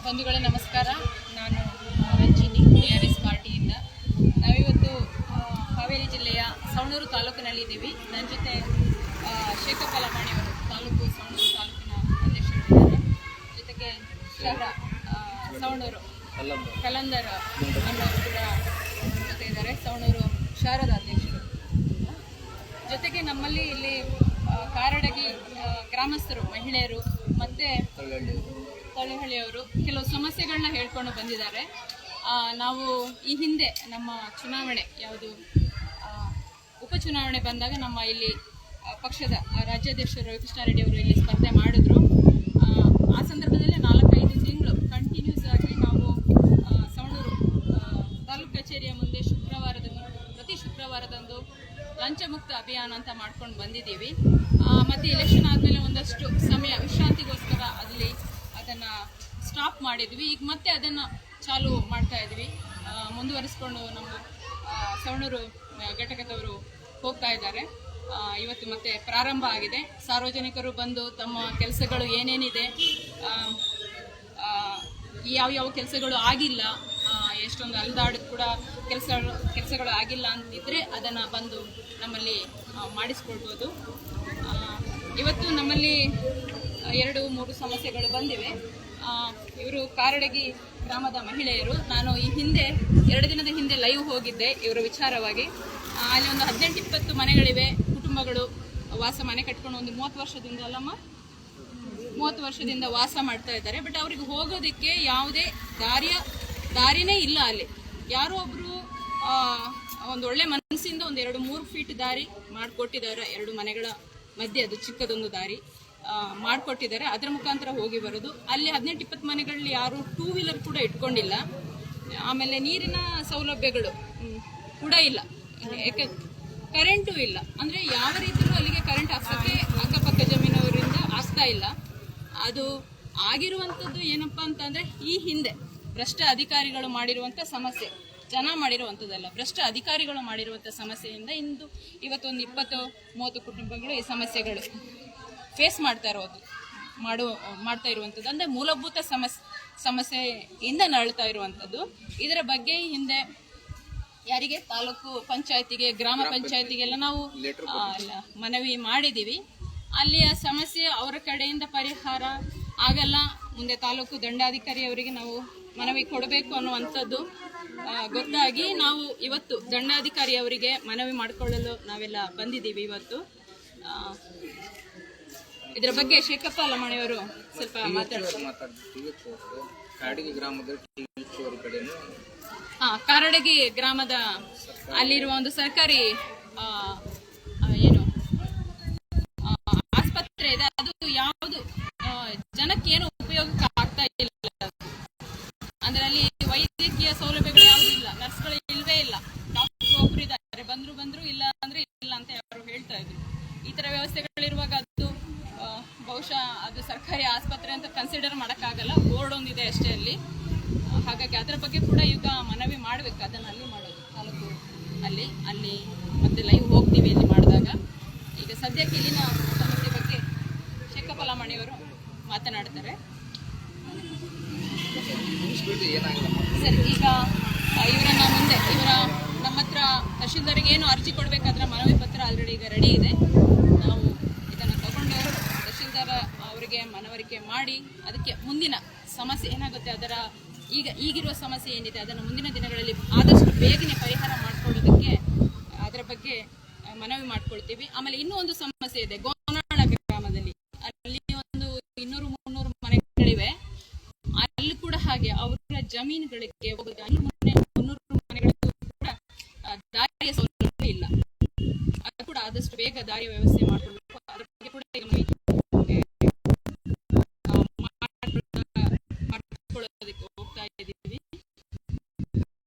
ಬಂಧುಗಳೇ ನಮಸ್ಕಾರ. ನಾನು ರಂಜಿನಿ TRS ಪಾರ್ಟಿಯಿಂದ. ನಾವಿವತ್ತು ಹಾವೇರಿ ಜಿಲ್ಲೆಯ ಸವಣೂರು ತಾಲೂಕಿನಲ್ಲಿದ್ದೀವಿ. ನನ್ನ ಜೊತೆ ಶೇಖಪ್ಪ ಲಮಾಣಿಯವರು ತಾಲೂಕು ಸವಣೂರು ತಾಲೂಕಿನ ಅಧ್ಯಕ್ಷರಿದ್ದಾರೆ. ಜೊತೆಗೆ ಸವಣೂರು ಕಲಂದರ್ ಅನ್ನೋರು ಕೂಡ ಜೊತೆ ಇದ್ದಾರೆ, ಸವಣೂರು ಶಾರದ ಅಧ್ಯಕ್ಷರು. ಜೊತೆಗೆ ನಮ್ಮಲ್ಲಿ ಇಲ್ಲಿ ಕಾರಡಗಿ ಗ್ರಾಮಸ್ಥರು, ಮಹಿಳೆಯರು ಮತ್ತು ತಳ್ಳಿಹಳ್ಳಿಯವರು ಕೆಲವು ಸಮಸ್ಯೆಗಳನ್ನ ಹೇಳ್ಕೊಂಡು ಬಂದಿದ್ದಾರೆ. ನಾವು ಈ ಹಿಂದೆ ನಮ್ಮ ಚುನಾವಣೆ ಯಾವುದು ಉಪಚುನಾವಣೆ ಬಂದಾಗ ನಮ್ಮ ಇಲ್ಲಿ ಪಕ್ಷದ ರಾಜ್ಯಾಧ್ಯಕ್ಷರು ರವಿಕೃಷ್ಣ ರೆಡ್ಡಿ ಅವರು ಇಲ್ಲಿ ಸ್ಪರ್ಧೆ ಮಾಡಿದ್ರು. ಆ ಸಂದರ್ಭದಲ್ಲಿ 4-5 ತಿಂಗಳು ಕಂಟಿನ್ಯೂಸ್ ಆಗಿ ನಾವು ಸವಣೂರು ತಾಲೂಕು ಕಚೇರಿಯ ಮುಂದೆ ಪ್ರತಿ ಶುಕ್ರವಾರದಂದು ಲಂಚ ಮುಕ್ತ ಅಭಿಯಾನ ಅಂತ ಮಾಡ್ಕೊಂಡು ಬಂದಿದ್ದೀವಿ. ಮತ್ತು ಎಲೆಕ್ಷನ್ ಆದಮೇಲೆ ಒಂದಷ್ಟು ಸಮಯ ವಿಶ್ರಾಂತಿಗೋಸ್ಕರ ಅಲ್ಲಿ ಅದನ್ನು ಸ್ಟಾಪ್ ಮಾಡಿದ್ವಿ. ಈಗ ಮತ್ತೆ ಅದನ್ನು ಚಾಲು ಮಾಡ್ತಾ ಇದ್ವಿ, ಮುಂದುವರಿಸ್ಕೊಂಡು ನಮ್ಮ ಸವಣೂರು ಘಟಕದವರು ಹೋಗ್ತಾ ಇದ್ದಾರೆ. ಇವತ್ತು ಮತ್ತೆ ಪ್ರಾರಂಭ ಆಗಿದೆ. ಸಾರ್ವಜನಿಕರು ಬಂದು ತಮ್ಮ ಕೆಲಸಗಳು ಏನೇನಿದೆ, ಯಾವ ಕೆಲಸಗಳು ಆಗಿಲ್ಲ, ಎಷ್ಟೊಂದು ಅಲ್ದಾಡು ಕೂಡ ಕೆಲಸಗಳು ಆಗಿಲ್ಲ ಅಂತಿದ್ರೆ ಅದನ್ನು ಬಂದು ನಮ್ಮಲ್ಲಿ ಮಾಡಿಸ್ಕೊಳ್ಬೋದು. ಇವತ್ತು ನಮ್ಮಲ್ಲಿ 2-3 ಸಮಸ್ಯೆಗಳು ಬಂದಿವೆ. ಇವರು ಕಾರಡಗಿ ಗ್ರಾಮದ ಮಹಿಳೆಯರು. ನಾನು ಈ ಹಿಂದೆ 2 ದಿನದ ಹಿಂದೆ ಲೈವ್ ಹೋಗಿದ್ದೆ ಇವರ ವಿಚಾರವಾಗಿ. ಅಲ್ಲಿ ಒಂದು 18-20 ಮನೆಗಳಿವೆ, ಕುಟುಂಬಗಳು ಮನೆ ಕಟ್ಕೊಂಡು ಒಂದು 30 ವರ್ಷದಿಂದ ಅಲ್ಲಮ್ಮ 30 ವರ್ಷದಿಂದ ವಾಸ ಮಾಡ್ತಾ ಇದ್ದಾರೆ. ಬಟ್ ಅವ್ರಿಗೆ ಹೋಗೋದಕ್ಕೆ ಯಾವುದೇ ದಾರಿನೇ ಇಲ್ಲ. ಅಲ್ಲಿ ಯಾರೋ ಒಬ್ರು ಒಂದು ಒಳ್ಳೆ ಮನಸ್ಸಿಂದ ಒಂದು 2-3 ಫೀಟ್ ದಾರಿ ಮಾಡಿಕೊಟ್ಟಿದ್ದಾರೆ. 2 ಮನೆಗಳ ಮಧ್ಯೆ ಅದು ಚಿಕ್ಕದೊಂದು ದಾರಿ ಮಾಡಿಕೊಟ್ಟಿದ್ದಾರೆ. ಅದರ ಮುಖಾಂತರ ಹೋಗಿ ಬರೋದು. ಅಲ್ಲಿ 18-20 ಮನೆಗಳಲ್ಲಿ ಯಾರು 2 ವೀಲರ್ ಕೂಡ ಇಟ್ಕೊಂಡಿಲ್ಲ. ಆಮೇಲೆ ನೀರಿನ ಸೌಲಭ್ಯಗಳು ಕೂಡ ಇಲ್ಲ, ಯಾಕೆ ಕರೆಂಟು ಇಲ್ಲ. ಅಂದರೆ ಯಾವ ರೀತಿಯೂ ಅಲ್ಲಿಗೆ ಕರೆಂಟ್ ಹಾಕ್ಸೋಕ್ಕೆ ಅಕ್ಕಪಕ್ಕ ಜಮೀನವರಿಂದ ಆಗ್ತಾ ಇಲ್ಲ. ಅದು ಆಗಿರುವಂಥದ್ದು ಏನಪ್ಪ ಅಂತಂದರೆ ಈ ಹಿಂದೆ ಭ್ರಷ್ಟ ಅಧಿಕಾರಿಗಳು ಮಾಡಿರುವಂಥ ಸಮಸ್ಯೆ, ಜನ ಮಾಡಿರುವಂಥದ್ದಲ್ಲ, ಭ್ರಷ್ಟ ಅಧಿಕಾರಿಗಳು ಮಾಡಿರುವಂಥ ಸಮಸ್ಯೆಯಿಂದ ಇವತ್ತೊಂದು 20-30 ಕುಟುಂಬಗಳು ಈ ಸಮಸ್ಯೆಗಳು ಫೇಸ್ ಮಾಡ್ತಾ ಇರುವಂಥದ್ದು. ಅಂದರೆ ಮೂಲಭೂತ ಸಮಸ್ಯೆಯಿಂದ ನರಳ್ತಾ ಇರುವಂಥದ್ದು. ಇದರ ಬಗ್ಗೆ ಹಿಂದೆ ಯಾರಿಗೆ ತಾಲೂಕು ಪಂಚಾಯತಿಗೆ, ಗ್ರಾಮ ಪಂಚಾಯತಿಗೆಲ್ಲ ನಾವು ಮನವಿ ಮಾಡಿದ್ದೀವಿ. ಅಲ್ಲಿಯ ಸಮಸ್ಯೆ ಅವರ ಕಡೆಯಿಂದ ಪರಿಹಾರ ಆಗಲ್ಲ. ಮುಂದೆ ತಾಲೂಕು ದಂಡಾಧಿಕಾರಿ ಅವರಿಗೆ ನಾವು ಮನವಿ ಕೊಡಬೇಕು ಅನ್ನುವಂಥದ್ದು ಗೊತ್ತಾಗಿ ನಾವು ಇವತ್ತು ದಂಡಾಧಿಕಾರಿ ಅವರಿಗೆ ಮನವಿ ಮಾಡಿಕೊಳ್ಳಲು ನಾವೆಲ್ಲ ಬಂದಿದ್ದೀವಿ. ಇವತ್ತು ಇದರ ಬಗ್ಗೆ ಶೇಖಪ್ಪ ಲಮಾಣಿಯವರು ಸ್ವಲ್ಪ ಕಾರಡಗಿ ಗ್ರಾಮದ ಅಲ್ಲಿರುವ ಒಂದು ಸರ್ಕಾರಿ ಆಸ್ಪತ್ರೆ ಇದೆ. ಅದು ಯಾವುದು ಜನಕ್ಕೇನು ಉಪಯೋಗಕ್ಕೆ ಆಗ್ತಾ ಇಲ್ಲ. ಅಂದ್ರೆ ಅಲ್ಲಿ ವೈದ್ಯಕೀಯ ಸೌಲಭ್ಯಗಳು ಯಾವುದೂ ಇಲ್ಲ, ನರ್ಸ್ಗಳು ಇಲ್ವೇ ಇಲ್ಲ, ಡಾಕ್ಟರ್ ಒಬ್ರು ಇದ್ದಾರೆ, ಬಂದ್ರು ಇಲ್ಲ ಅಂದ್ರೆ ಇಲ್ಲ ಅಂತ ಯಾರು ಹೇಳ್ತಾ ಇದ್ರು. ಈ ತರ ವ್ಯವಸ್ಥೆಗಳಿರುವಾಗ ಅದು ಬಹುಶಃ ಅದು ಸರ್ಕಾರಿ ಆಸ್ಪತ್ರೆ ಅಂತ ಕನ್ಸಿಡರ್ ಮಾಡೋಕ್ಕಾಗಲ್ಲ. ಬೋರ್ಡ್ ಒಂದಿದೆ ಅಷ್ಟೇ ಅಲ್ಲಿ. ಹಾಗಾಗಿ ಅದರ ಬಗ್ಗೆ ಕೂಡ ಈಗ ಮನವಿ ಮಾಡಬೇಕು. ಅದನ್ನು ಅಲ್ಲಿ ಮಾಡೋದು ತಾಲೂಕು ಅಲ್ಲಿ ಮತ್ತೆ ಲೈವ್ ಹೋಗ್ತೀವಿ ಅಲ್ಲಿ ಮಾಡಿದಾಗ. ಈಗ ಸದ್ಯಕ್ಕೆ ಇಲ್ಲಿನ ಸಮಸ್ಯೆ ಬಗ್ಗೆ ಶೇಖಪ್ಪ ಲಮಾಣಿಯವರು ಮಾತನಾಡ್ತಾರೆ. ಸರಿ, ಈಗ ನಮ್ಮ ಹತ್ರ ತಹಶೀಲ್ದಾರಿಗೆ ಏನು ಅರ್ಜಿ ಕೊಡಬೇಕಾದ್ರೆ ಮನವಿ ಪತ್ರ ಆಲ್ರೆಡಿ ಈಗ ರೆಡಿ ಇದೆ. ನಾವು ಇದನ್ನು ತಗೊಂಡು ತಹಶೀಲ್ದಾರ್ ಅವರಿಗೆ ಮನವರಿಕೆ ಮಾಡಿ ಅದಕ್ಕೆ ಮುಂದಿನ ಸಮಸ್ಯೆ ಏನಾಗುತ್ತೆ, ಈಗಿರುವ ಸಮಸ್ಯೆ ಏನಿದೆ ಅದನ್ನು ಮುಂದಿನ ದಿನಗಳಲ್ಲಿ ಆದಷ್ಟು ಬೇಗನೆ ಪರಿಹಾರ ಮಾಡಿಕೊಳ್ಳೋದಕ್ಕೆ ಅದರ ಬಗ್ಗೆ ಮನವಿ ಮಾಡ್ಕೊಳ್ತೀವಿ. ಆಮೇಲೆ ಇನ್ನೂ ಒಂದು ಸಮಸ್ಯೆ ಇದೆ ಗೋನಾಳ ಗ್ರಾಮದಲ್ಲಿ. ಅಲ್ಲಿ ಒಂದು 200-300 ಮನೆಗಳಿವೆ. ಅಲ್ಲಿ ಕೂಡ ಹಾಗೆ ಅವರ ಜಮೀನುಗಳಿಗೆ ಹೋಗೋದು 300 ಮನೆಗಳಿಗೂ ಕೂಡ ದಾರಿಯ ಸೌಲಭ್ಯ ಇಲ್ಲ. ಅದು ಕೂಡ ಆದಷ್ಟು ಬೇಗ ದಾರಿಯ ವ್ಯವಸ್ಥೆ ಮಾಡಿಕೊಳ್ಳಿ.